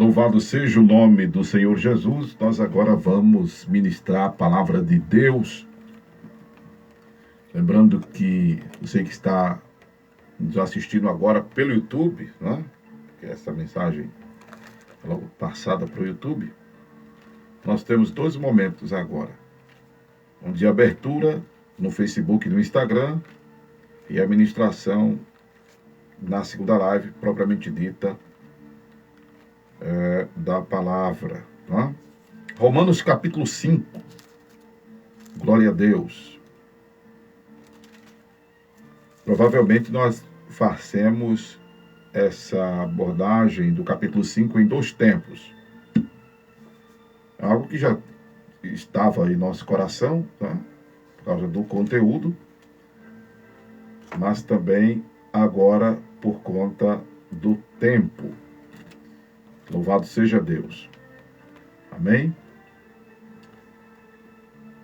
Louvado seja o nome do Senhor Jesus. Nós agora vamos ministrar a palavra de Deus. Lembrando que você que está nos assistindo agora pelo YouTube, né? Que essa mensagem é logo passada para o YouTube. Nós temos dois momentos agora. Um de abertura no Facebook e no Instagram e a ministração na segunda live, propriamente dita, da palavra. Tá? Romanos capítulo 5. Glória a Deus. Provavelmente nós fazemos essa abordagem do capítulo 5 em dois tempos. Algo que já estava em nosso coração, tá? Por causa do conteúdo, mas também agora por conta do tempo. Louvado seja Deus. Amém?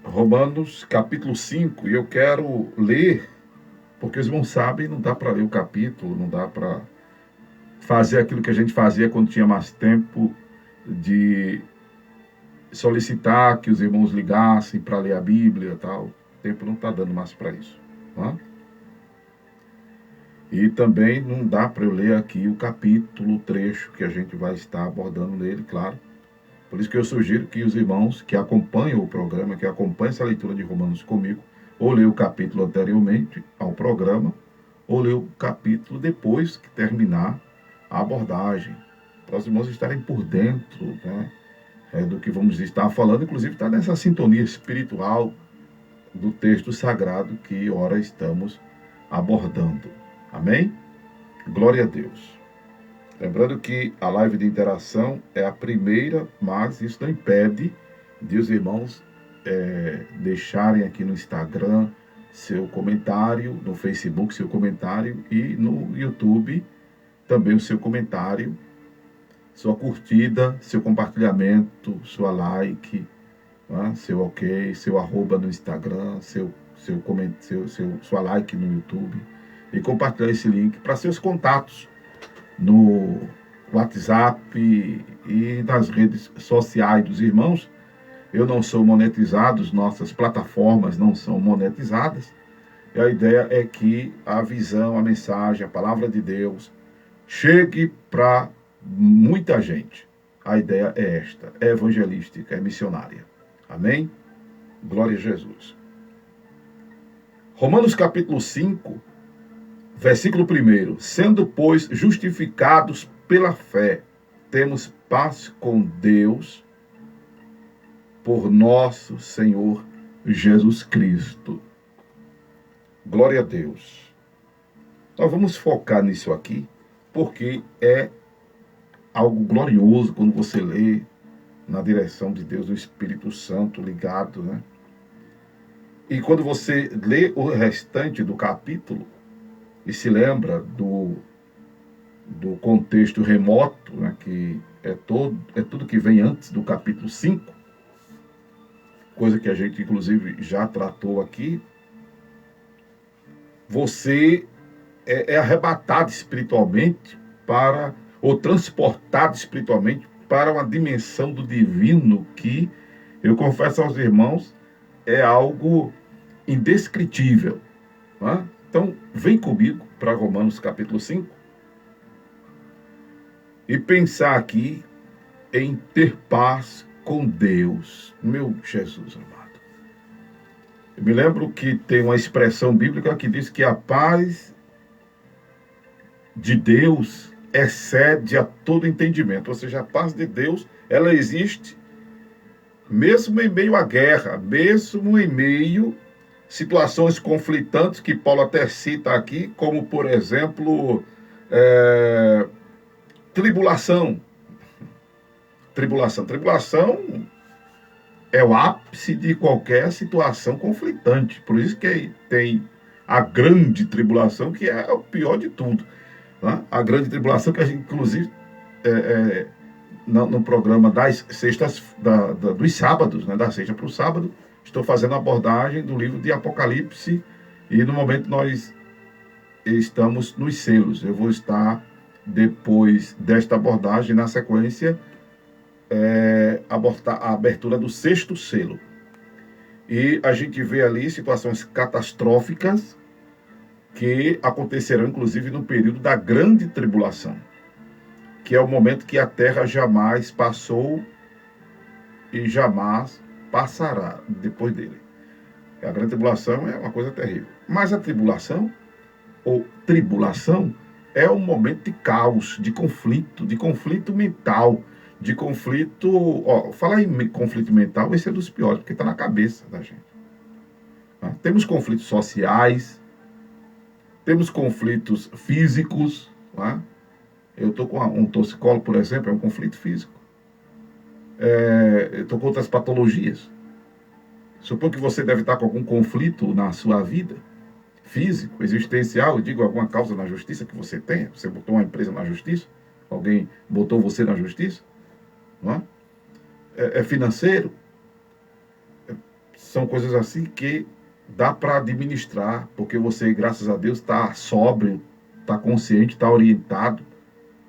Romanos capítulo 5, e eu quero ler, porque os irmãos sabem, não dá para ler o capítulo, não dá para fazer aquilo que a gente fazia quando tinha mais tempo, de solicitar que os irmãos ligassem para ler a Bíblia e tal. O tempo não está dando mais para isso. Tá? E também não dá para eu ler aqui o capítulo, o trecho que a gente vai estar abordando nele, claro. Por isso que eu sugiro que os irmãos que acompanham o programa, que acompanham essa leitura de Romanos comigo, ou lê o capítulo anteriormente ao programa, ou lê o capítulo depois que terminar a abordagem, para os irmãos estarem por dentro, né, do que vamos estar falando, inclusive está nessa sintonia espiritual do texto sagrado que ora estamos abordando. Amém? Glória a Deus. Lembrando que a live de interação é a primeira, mas isso não impede de os irmãos deixarem aqui no Instagram seu comentário, no Facebook seu comentário e no YouTube também o seu comentário, sua curtida, seu compartilhamento, sua like, né? Seu ok, seu arroba no Instagram, sua like no YouTube. E compartilhar esse link para seus contatos no WhatsApp e nas redes sociais dos irmãos. Eu não sou monetizado, nossas plataformas não são monetizadas. E a ideia é que a visão, a mensagem, a palavra de Deus chegue para muita gente. A ideia é esta, é evangelística, é missionária. Amém? Glória a Jesus. Romanos capítulo 5, versículo 1. Sendo, pois, justificados pela fé, temos paz com Deus por nosso Senhor Jesus Cristo. Glória a Deus. Nós vamos focar nisso aqui, porque é algo glorioso quando você lê na direção de Deus, do Espírito Santo ligado, né? E quando você lê o restante do capítulo, e se lembra do contexto remoto, né, que é tudo que vem antes do capítulo 5, coisa que a gente, inclusive, já tratou aqui, você é arrebatado espiritualmente ou transportado espiritualmente para uma dimensão do divino que, eu confesso aos irmãos, é algo indescritível. Né? Então, vem comigo para Romanos capítulo 5 e pensar aqui em ter paz com Deus, meu Jesus amado. Eu me lembro que tem uma expressão bíblica que diz que a paz de Deus excede a todo entendimento, ou seja, a paz de Deus, ela existe mesmo em meio à guerra, mesmo em meio situações conflitantes que Paulo até cita aqui, como, por exemplo, tribulação. Tribulação é o ápice de qualquer situação conflitante. Por isso que tem a grande tribulação, que é o pior de tudo. Né? A grande tribulação que a gente, inclusive, no programa das sextas, dos sábados, né, da sexta para o sábado, estou fazendo a abordagem do livro de Apocalipse, e no momento nós estamos nos selos. Eu vou estar depois desta abordagem, na sequência, a abertura do sexto selo. E a gente vê ali situações catastróficas que acontecerão, inclusive, no período da grande tribulação, que é o momento que a terra jamais passou e jamais passará depois dele. A grande tribulação é uma coisa terrível. Mas a tribulação, ou tribulação, é um momento de caos, de conflito mental, de conflito... Falar em conflito mental, esse é dos piores, porque está na cabeça da gente. Tá? Temos conflitos sociais, temos conflitos físicos. Tá? Eu estou com um torcicolo, por exemplo, é um conflito físico. Eu estou com outras patologias. Suponho que você deve estar com algum conflito na sua vida, físico, existencial, eu digo alguma causa na justiça que você tenha. Você botou uma empresa na justiça, alguém botou você na justiça, não é? É financeiro. São coisas assim que dá para administrar, porque você, graças a Deus, está sóbrio, está consciente, está orientado,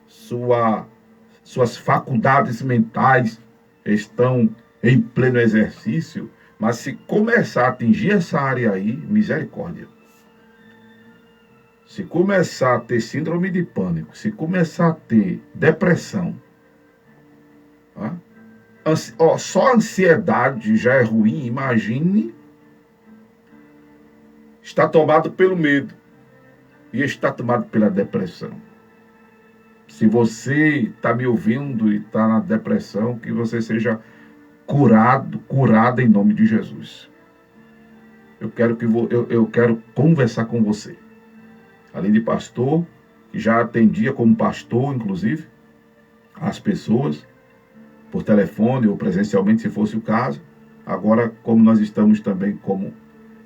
suas faculdades mentais estão em pleno exercício. Mas se começar a atingir essa área aí, misericórdia. Se começar a ter síndrome de pânico, se começar a ter depressão, tá? Só a ansiedade já é ruim, imagine, está tomado pelo medo e está tomado pela depressão. Se você está me ouvindo e está na depressão, que você seja curada em nome de Jesus. Eu quero conversar com você. Além de pastor, que já atendia como pastor, inclusive, as pessoas, por telefone ou presencialmente, se fosse o caso. Agora, como nós estamos também como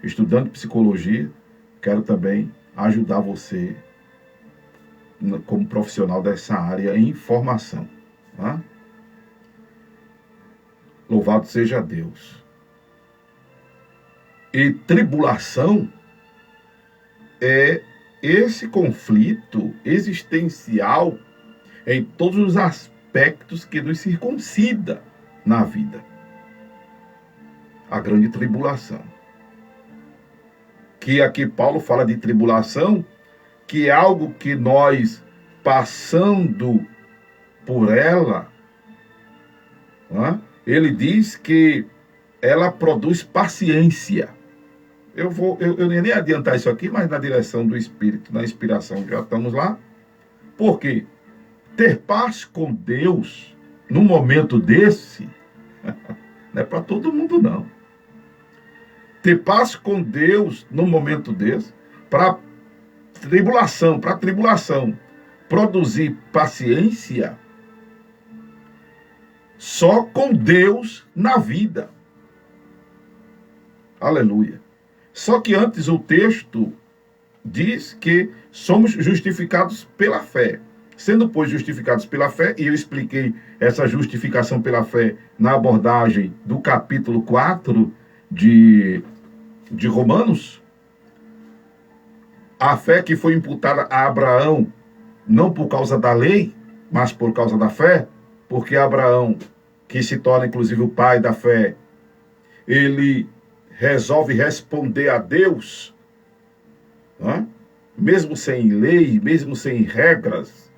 estudante de psicologia, quero também ajudar você como profissional dessa área em formação. Tá? Louvado seja Deus. E tribulação é esse conflito existencial em todos os aspectos que nos circuncida na vida. A grande tribulação. Que aqui Paulo fala de tribulação, que é algo que nós, passando por ela, ele diz que ela produz paciência. Eu nem adiantar isso aqui, mas na direção do Espírito, na inspiração, já estamos lá. Por quê? Ter paz com Deus, num momento desse, não é para todo mundo, não. Ter paz com Deus, num momento desse, para tribulação, produzir paciência, só com Deus na vida. Aleluia. Só que antes o texto diz que somos justificados pela fé. Sendo, pois, justificados pela fé, e eu expliquei essa justificação pela fé na abordagem do capítulo 4 de Romanos, a fé que foi imputada a Abraão, não por causa da lei, mas por causa da fé, porque Abraão, que se torna inclusive o pai da fé, ele resolve responder a Deus, mesmo sem lei, mesmo sem regras,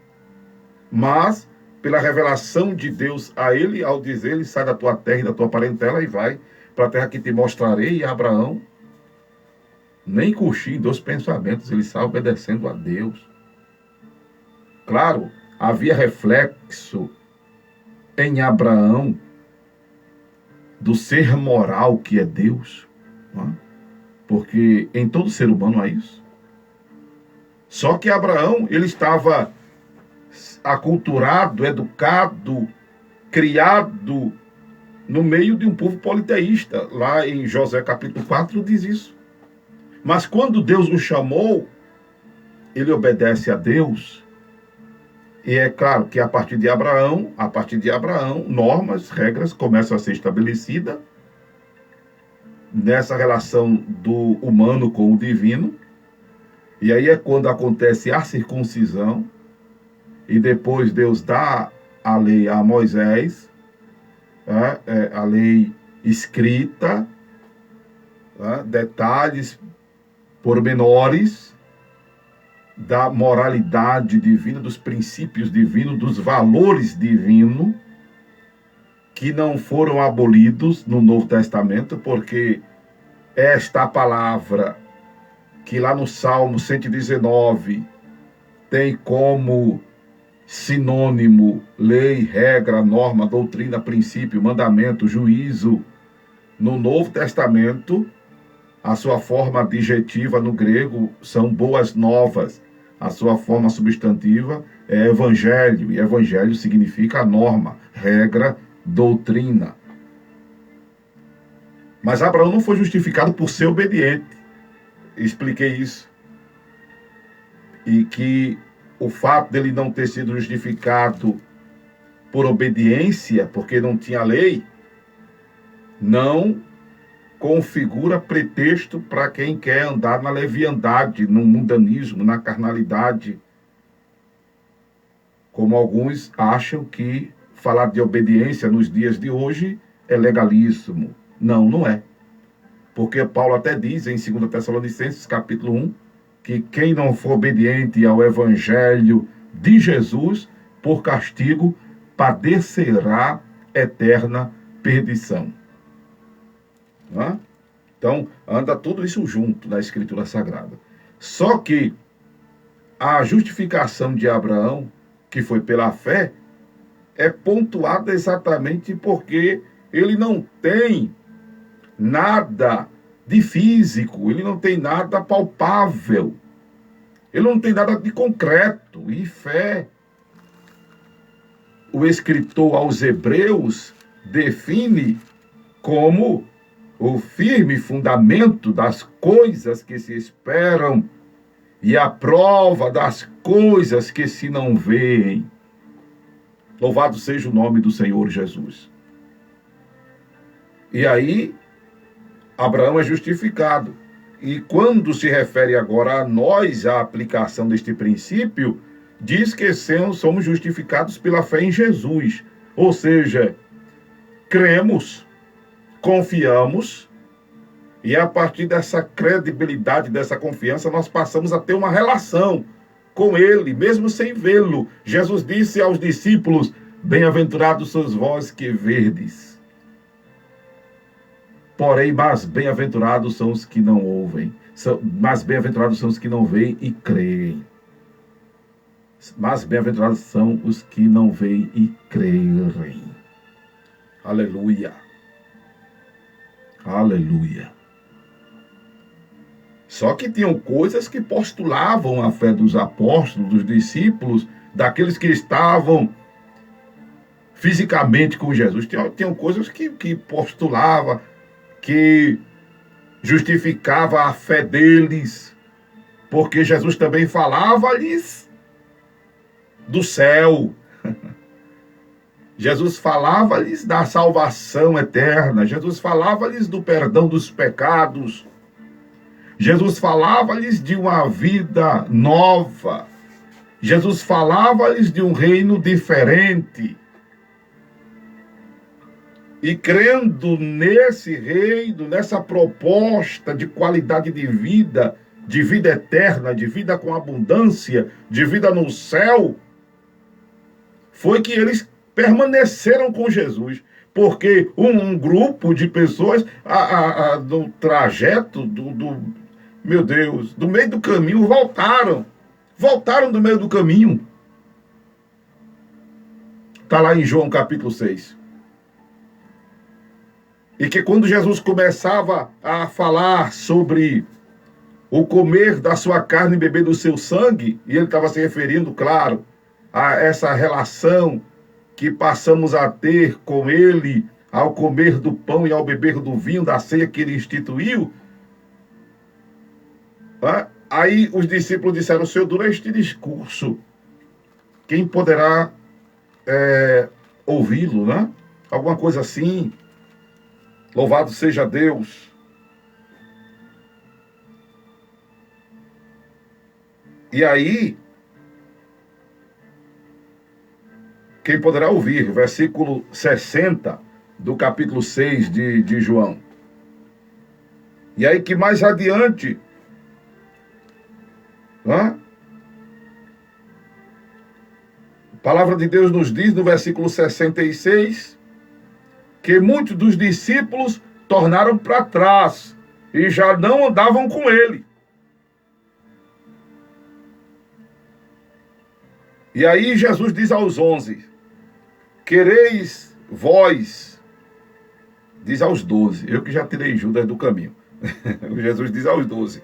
mas pela revelação de Deus a ele, ao dizer-lhe, sai da tua terra e da tua parentela e vai para a terra que te mostrarei. E Abraão, nem coxinha em 2 pensamentos, ele está obedecendo a Deus. Claro, havia reflexo em Abraão do ser moral que é Deus, porque em todo ser humano há isso. Só que Abraão, ele estava aculturado, educado, criado no meio de um povo politeísta. Lá em Josué capítulo 4 diz isso. Mas quando Deus o chamou, ele obedece a Deus. E é claro que a partir de Abraão, normas, regras começam a ser estabelecidas nessa relação do humano com o divino. E aí é quando acontece a circuncisão. e depois Deus dá a lei a Moisés, a lei escrita, detalhes pormenores da moralidade divina, dos princípios divinos, dos valores divinos, que não foram abolidos no Novo Testamento, porque esta palavra, que lá no Salmo 119 tem como sinônimo lei, regra, norma, doutrina, princípio, mandamento, juízo, no Novo Testamento, a sua forma adjetiva no grego são boas novas. A sua forma substantiva é evangelho, e evangelho significa norma, regra, doutrina. Mas Abraão não foi justificado por ser obediente. Expliquei isso. E que o fato dele não ter sido justificado por obediência, porque não tinha lei, não configura pretexto para quem quer andar na leviandade, no mundanismo, na carnalidade. Como alguns acham que falar de obediência nos dias de hoje é legalismo. Não, não é. Porque Paulo até diz em 2 Tessalonicenses, capítulo 1, que quem não for obediente ao evangelho de Jesus, por castigo, padecerá eterna perdição. Então, anda tudo isso junto na Escritura Sagrada. Só que a justificação de Abraão, que foi pela fé, é pontuada exatamente porque ele não tem nada de físico, ele não tem nada palpável, ele não tem nada de concreto. E fé, o escritor aos Hebreus define como o firme fundamento das coisas que se esperam e a prova das coisas que se não veem. Louvado seja o nome do Senhor Jesus. E aí, Abraão é justificado. E quando se refere agora a nós, a aplicação deste princípio, diz que somos justificados pela fé em Jesus. Ou seja, cremos, confiamos, e a partir dessa credibilidade, dessa confiança, nós passamos a ter uma relação com Ele, mesmo sem vê-lo. Jesus disse aos discípulos: bem-aventurados sois vós que verdes. Porém, mais bem-aventurados são os que não ouvem. Mais bem-aventurados são os que não veem e creem. Mais bem-aventurados são os que não veem e creem. Aleluia. Aleluia. Só que tinham coisas que postulavam a fé dos apóstolos, dos discípulos, daqueles que estavam fisicamente com Jesus. Tinham coisas que postulava, que justificava a fé deles, porque Jesus também falava-lhes do céu. Jesus falava-lhes da salvação eterna. Jesus falava-lhes do perdão dos pecados. Jesus falava-lhes de uma vida nova. Jesus falava-lhes de um reino diferente. E crendo nesse reino, nessa proposta de qualidade de vida eterna, de vida com abundância, de vida no céu, foi que eles permaneceram com Jesus. Porque um grupo de pessoas, no trajeto meu Deus, do meio do caminho, voltaram do meio do caminho. Está lá em João capítulo 6. E que quando Jesus começava a falar sobre o comer da sua carne e beber do seu sangue, e ele estava se referindo, claro, a essa relação que passamos a ter com ele ao comer do pão e ao beber do vinho da ceia que ele instituiu. Aí os discípulos disseram: Senhor, durante este discurso, quem poderá ouvi-lo, né? Alguma coisa assim. Louvado seja Deus. E aí, quem poderá ouvir, versículo 60 do capítulo 6 de João. E aí que mais adiante, a palavra de Deus nos diz no versículo 66, que muitos dos discípulos tornaram para trás e já não andavam com ele. E aí Jesus diz aos 11, quereis vós, diz aos 12, eu que já tirei Judas do caminho. Jesus diz aos 12,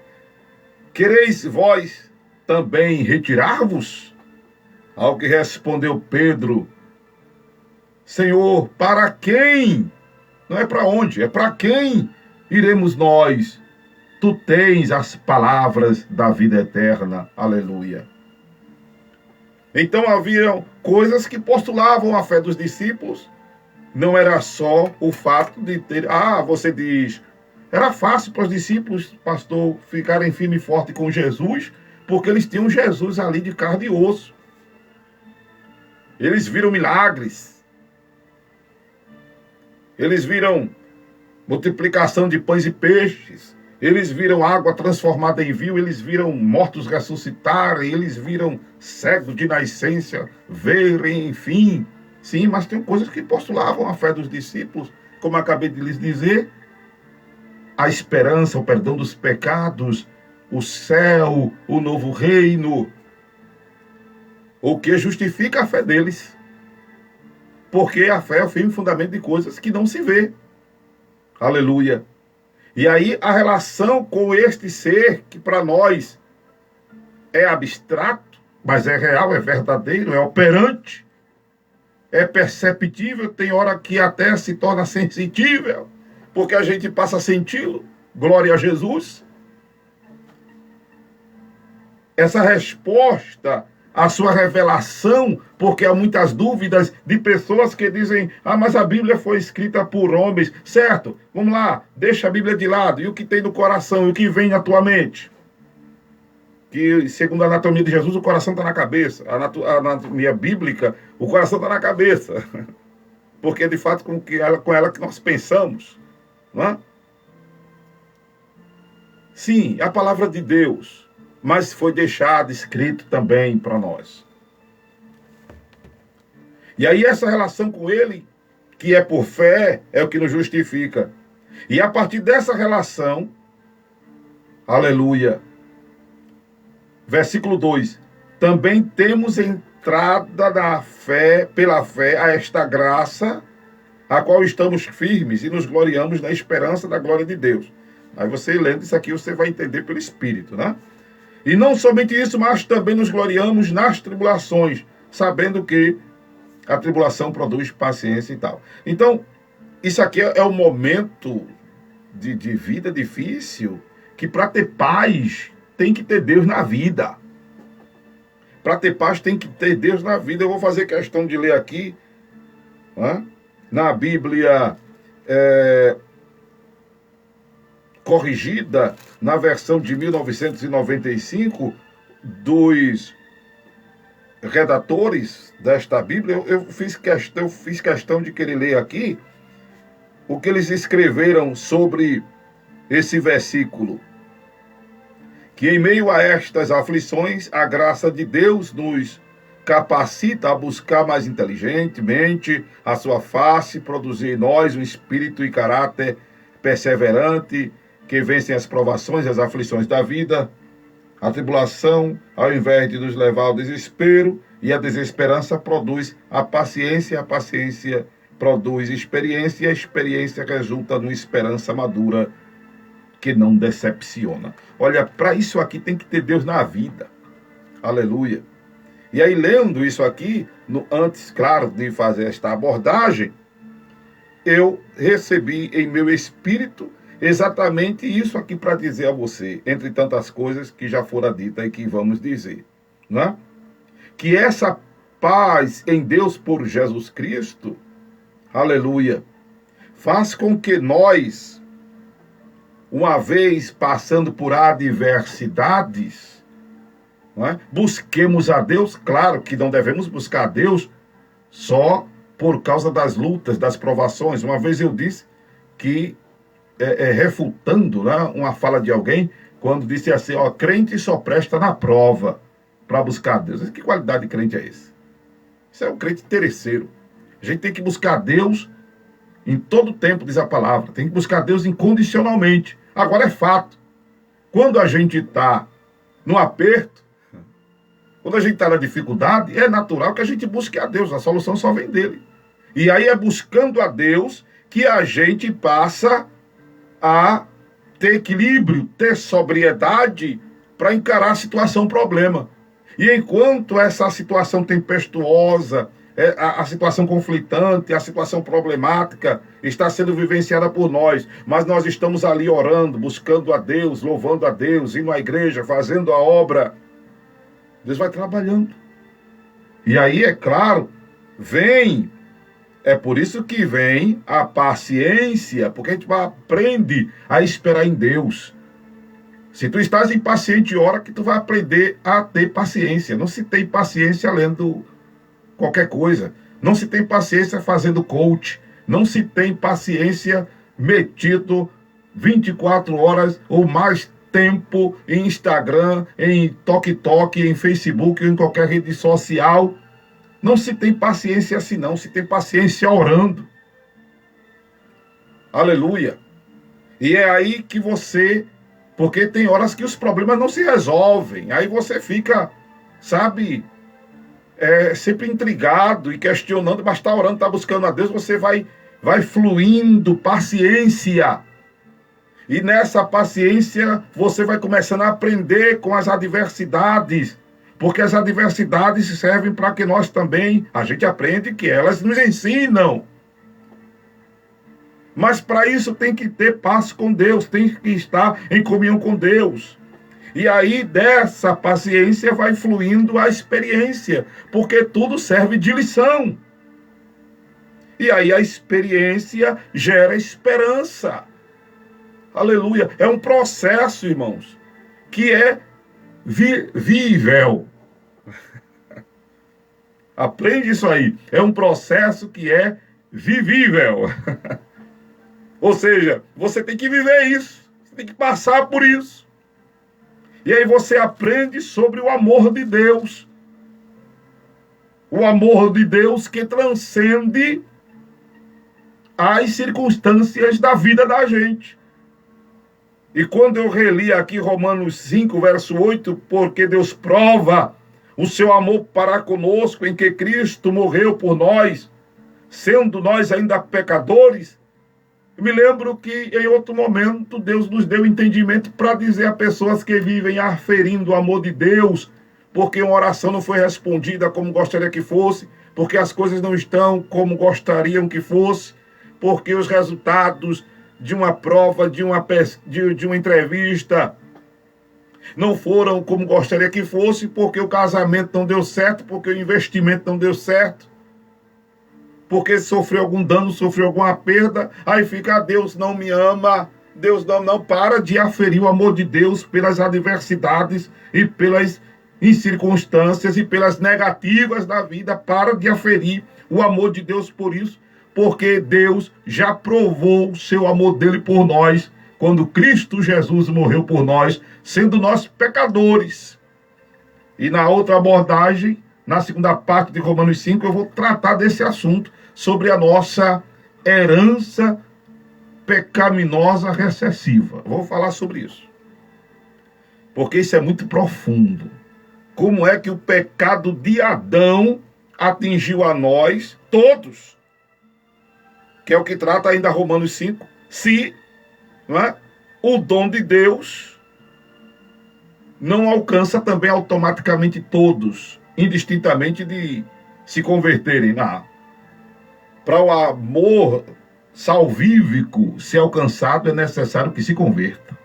quereis vós também retirar-vos? Ao que respondeu Pedro, Senhor, para quem? Não é para onde, é para quem iremos nós? Tu tens as palavras da vida eterna. Aleluia. Então haviam coisas que postulavam a fé dos discípulos. Não era só o fato de ter... você diz... Era fácil para os discípulos, pastor, ficarem firme e forte com Jesus, porque eles tinham Jesus ali de carne e osso. Eles viram milagres. Eles viram multiplicação de pães e peixes. Eles viram água transformada em vinho. Eles viram mortos ressuscitarem. Eles viram cegos de nascença verem, enfim. Sim, mas tem coisas que postulavam a fé dos discípulos, como acabei de lhes dizer. A esperança, o perdão dos pecados, o céu, o novo reino. O que justifica a fé deles. Porque a fé é o firme fundamento de coisas que não se vê. Aleluia. E aí a relação com este ser, que para nós é abstrato, mas é real, é verdadeiro, é operante, é perceptível, tem hora que até se torna sensitível, porque a gente passa a senti-lo. Glória a Jesus. Essa resposta à sua revelação, porque há muitas dúvidas de pessoas que dizem, mas a Bíblia foi escrita por homens. Certo, vamos lá, deixa a Bíblia de lado. E o que tem no coração, e o que vem na tua mente? Que, segundo a anatomia de Jesus, o coração está na cabeça. A anatomia bíblica, o coração está na cabeça. Porque, de fato, com ela que nós pensamos. Não é? Sim, a palavra de Deus, mas foi deixado escrito também para nós. E aí essa relação com ele, que é por fé, é o que nos justifica. E a partir dessa relação, aleluia, versículo 2, também temos entrada na fé, pela fé, a esta graça, a qual estamos firmes e nos gloriamos na esperança da glória de Deus. Aí você lendo isso aqui, você vai entender pelo Espírito, né? E não somente isso, mas também nos gloriamos nas tribulações, sabendo que a tribulação produz paciência e tal. Então, isso aqui é um momento de vida difícil, que para ter paz, tem que ter Deus na vida. Para ter paz, tem que ter Deus na vida. Eu vou fazer questão de ler aqui, né? Na Bíblia corrigida, na versão de 1995, dos redatores desta Bíblia, eu fiz questão de querer ler aqui o que eles escreveram sobre esse versículo. Que em meio a estas aflições, a graça de Deus nos capacita a buscar mais inteligentemente a sua face, produzir em nós um espírito e caráter perseverante, que vencem as provações e as aflições da vida. A tribulação, ao invés de nos levar ao desespero, e a desesperança produz a paciência produz experiência, e a experiência resulta numa esperança madura que não decepciona. Olha, para isso aqui tem que ter Deus na vida. Aleluia. E aí, lendo isso aqui, antes, claro, de fazer esta abordagem, eu recebi em meu espírito exatamente isso aqui para dizer a você, entre tantas coisas que já foram ditas e que vamos dizer, né? Que essa paz em Deus por Jesus Cristo, aleluia, faz com que nós, uma vez passando por adversidades, não é? Busquemos a Deus. Claro que não devemos buscar a Deus só por causa das lutas, das provações. Uma vez eu disse que, refutando, né, uma fala de alguém, quando disse assim, ó, crente só presta na prova para buscar Deus. Que qualidade de crente é esse? Isso é um crente interesseiro. A gente tem que buscar Deus em todo tempo, diz a palavra. Tem que buscar Deus incondicionalmente. Agora é fato. Quando a gente está no aperto, quando a gente está na dificuldade, é natural que a gente busque a Deus. A solução só vem dele. E aí é buscando a Deus que a gente passa a ter equilíbrio, ter sobriedade para encarar a situação problema. E enquanto essa situação tempestuosa, a situação conflitante, a situação problemática está sendo vivenciada por nós, mas nós estamos ali orando, buscando a Deus, louvando a Deus, indo à igreja, fazendo a obra, Deus vai trabalhando. E aí, é claro, é por isso que vem a paciência, porque a gente aprende a esperar em Deus. Se tu estás impaciente, ora que tu vai aprender a ter paciência. Não se tem paciência lendo qualquer coisa. Não se tem paciência fazendo coach. Não se tem paciência metido 24 horas ou mais tempo em Instagram, em TikTok, em Facebook ou em qualquer rede social. Não se tem paciência assim, não. Se tem paciência orando. Aleluia. E é aí que você... Porque tem horas que os problemas não se resolvem. Aí você fica, sabe, sempre intrigado e questionando, mas está orando, está buscando a Deus, você vai fluindo, paciência. E nessa paciência você vai começando a aprender com as adversidades. Porque as adversidades servem para que nós também, a gente aprende que elas nos ensinam. Mas para isso tem que ter paz com Deus, tem que estar em comunhão com Deus. E aí dessa paciência vai fluindo a experiência, porque tudo serve de lição. E aí a experiência gera esperança. Aleluia. É um processo, irmãos, que é vivível. Aprende isso aí. É um processo que é vivível. Ou seja, você tem que viver isso, você tem que passar por isso. E aí você aprende sobre o amor de Deus. O amor de Deus que transcende as circunstâncias da vida da gente. E quando eu reli aqui Romanos 5, verso 8, porque Deus prova o seu amor para conosco em que Cristo morreu por nós, sendo nós ainda pecadores, eu me lembro que em outro momento Deus nos deu entendimento para dizer a pessoas que vivem aferindo o amor de Deus, porque uma oração não foi respondida como gostaria que fosse, porque as coisas não estão como gostariam que fosse, porque os resultados de uma prova, de uma entrevista, não foram como gostaria que fosse, porque o casamento não deu certo, porque o investimento não deu certo, porque sofreu algum dano, sofreu alguma perda, aí fica, Deus não me ama, Deus não para de aferir o amor de Deus pelas adversidades e pelas circunstâncias e pelas negativas da vida, para de aferir o amor de Deus por isso, porque Deus já provou o seu amor dele por nós, quando Cristo Jesus morreu por nós, sendo nós pecadores. E na outra abordagem, na segunda parte de Romanos 5, eu vou tratar desse assunto, sobre a nossa herança pecaminosa recessiva. Vou falar sobre isso. Porque isso é muito profundo. Como é que o pecado de Adão atingiu a nós todos? Que é o que trata ainda Romanos 5. Se, não é, o dom de Deus não alcança também automaticamente todos, indistintamente de se converterem. Não. Para o amor salvífico ser alcançado, é necessário que se converta.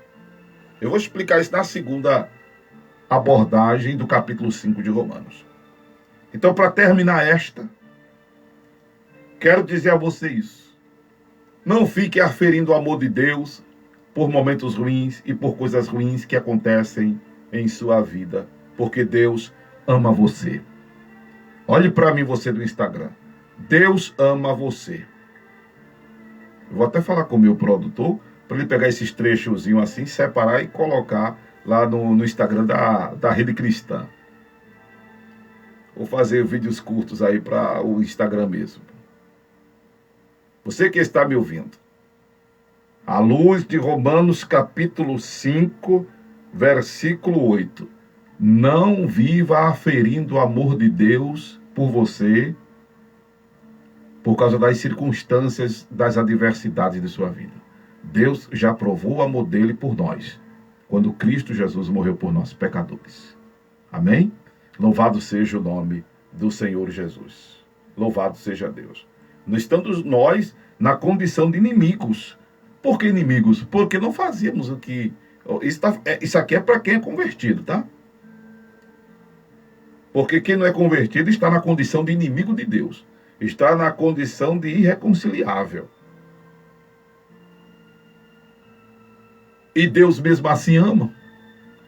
Eu vou explicar isso na segunda abordagem do capítulo 5 de Romanos. Então, para terminar quero dizer a você isso. Não fique aferindo o amor de Deus por momentos ruins e por coisas ruins que acontecem em sua vida, porque Deus ama você. Olhe para mim, você do Instagram. Deus ama você. Eu vou até falar com o meu produtor para ele pegar esses trechozinhos assim, separar e colocar lá no Instagram da Rede Cristã. Vou fazer vídeos curtos aí para o Instagram mesmo. Você que está me ouvindo, à luz de Romanos capítulo 5, versículo 8. Não viva aferindo o amor de Deus por você, por causa das circunstâncias, das adversidades de sua vida. Deus já provou o amor dele por nós, quando Cristo Jesus morreu por nós, pecadores. Amém? Louvado seja o nome do Senhor Jesus. Louvado seja Deus. Não estamos nós na condição de inimigos. Por que inimigos? Porque não fazíamos o que... Isso aqui é para quem é convertido, tá? Porque quem não é convertido está na condição de inimigo de Deus. Está na condição de irreconciliável. E Deus mesmo assim ama.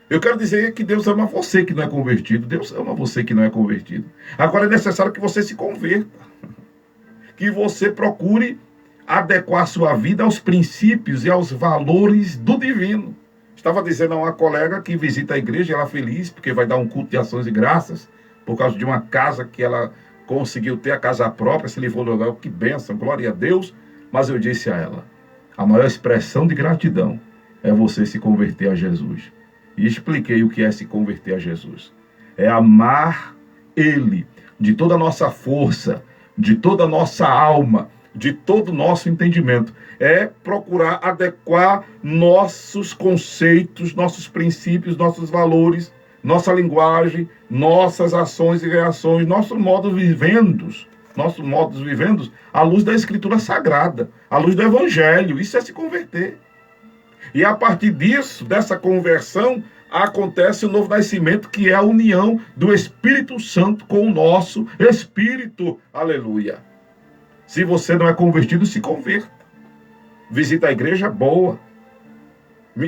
Eu quero dizer que Deus ama você que não é convertido. Deus ama você que não é convertido. Agora é necessário que você se converta. Que você procure adequar sua vida aos princípios e aos valores do divino. Estava dizendo a uma colega que visita a igreja, ela feliz, porque vai dar um culto de ações e graças, por causa de uma casa que ela conseguiu ter, a casa própria, se livrou do lugar, que bênção, glória a Deus. Mas eu disse a ela, a maior expressão de gratidão é você se converter a Jesus. E expliquei o que é se converter a Jesus. É amar Ele de toda a nossa força, de toda a nossa alma, de todo o nosso entendimento. É procurar adequar nossos conceitos, nossos princípios, nossos valores, nossa linguagem, nossas ações e reações, nossos modos vivendos à luz da Escritura Sagrada, à luz do Evangelho. Isso é se converter. E a partir disso, dessa conversão, acontece o novo nascimento, que é a união do Espírito Santo com o nosso espírito. Aleluia. Se você não é convertido, se converta. Visita a igreja, boa.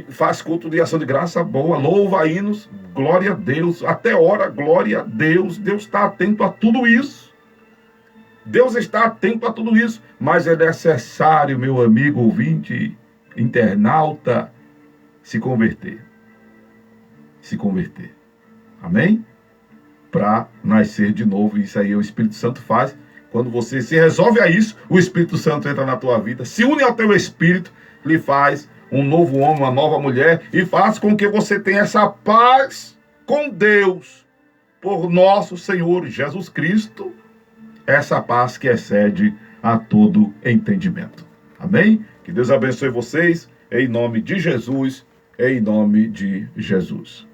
Faz culto de ação de graça, boa. Louva hinos, glória a Deus. Até ora, glória a Deus. Deus está atento a tudo isso. Deus está atento a tudo isso. Mas é necessário, meu amigo ouvinte, internauta, se converter. Se converter. Amém? Para nascer de novo. Isso aí o Espírito Santo faz. Quando você se resolve a isso, o Espírito Santo entra na tua vida, se une ao teu espírito, lhe faz um novo homem, uma nova mulher, e faz com que você tenha essa paz com Deus, por nosso Senhor Jesus Cristo, essa paz que excede a todo entendimento. Amém? Que Deus abençoe vocês, em nome de Jesus, em nome de Jesus.